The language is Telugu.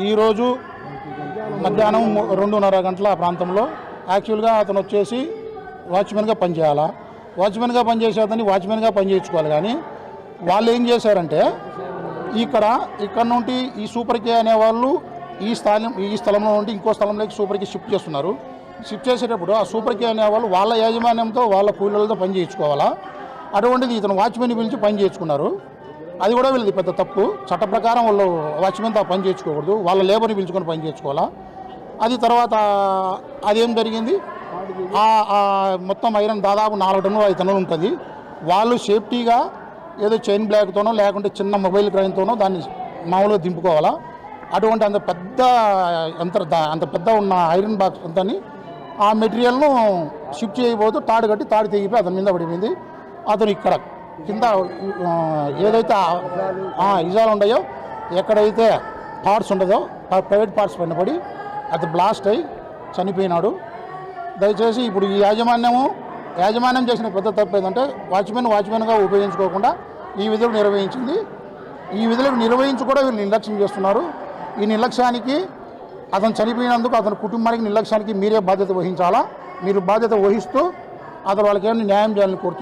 ఈరోజు మధ్యాహ్నం 2:30 గంటల ఆ ప్రాంతంలో యాక్చువల్గా అతను వచ్చేసి వాచ్మెన్గా పనిచేయాలా. వాచ్మెన్గా పనిచేసే అతన్ని వాచ్మెన్గా పనిచేయించుకోవాలి. కానీ వాళ్ళు ఏం చేశారంటే ఇక్కడ నుండి ఈ సూపర్ కే అనేవాళ్ళు ఈ స్థలంలో నుండి ఇంకో స్థలంలోకి సూపర్ కే షిఫ్ట్ చేస్తున్నారు. షిఫ్ట్ చేసేటప్పుడు ఆ సూపర్ కే అనేవాళ్ళు వాళ్ళ యాజమాన్యంతో వాళ్ళ కూలీలతో పని చేయించుకోవాలా. అటువంటిది ఇతను వాచ్మెన్ పిలిచి పని చేయించుకున్నారు. అది కూడా వీళ్ళది పెద్ద తప్పు. చట్ట ప్రకారం వాళ్ళు వాచ్మెన్తో పని చేయించుకోకూడదు, వాళ్ళ లేబర్ని పిలుచుకొని పని చేయించుకోవాలా. అది తర్వాత అదేం జరిగింది, మొత్తం ఐరన్ దాదాపు 4 టన్నులు 5 టన్నులు ఉంటుంది. వాళ్ళు సేఫ్టీగా ఏదో చైన్ బ్లాక్తోనో లేకుంటే చిన్న మొబైల్ క్రైన్తోనో దాన్ని మామూలుగా దింపుకోవాలా. అటువంటి అంత పెద్ద ఉన్న ఐరన్ బాక్స్ అంతని ఆ మెటీరియల్ను షిఫ్ట్ చేయబోతూ తాడు కట్టి తాడు తెగిపోయి అతని మీద పడిపోయింది. అతను ఇక్కడ కింద ఏదైతే ఇజాలు ఉన్నాయో ఎక్కడైతే పార్ట్స్ ఉండదో ప్రైవేట్ పార్ట్స్ పైన పడి అది బ్లాస్ట్ అయి చనిపోయినాడు. దయచేసి ఇప్పుడు ఈ యాజమాన్యం చేసిన పెద్ద తప్పు ఏంటంటే వాచ్మెన్గా ఉపయోగించుకోకుండా ఈ విధులు నిర్వహించింది. ఈ విధులకు నిర్వహించి కూడా వీళ్ళు నిర్లక్ష్యం చేస్తున్నారు. ఈ నిర్లక్ష్యానికి అతను చనిపోయినందుకు అతని కుటుంబానికి నిర్లక్ష్యానికి మీరే బాధ్యత వహించాలా. మీరు బాధ్యత వహిస్తూ అతను వాళ్ళకి ఏమైనా న్యాయం చేయాలని కోరుతున్నారు.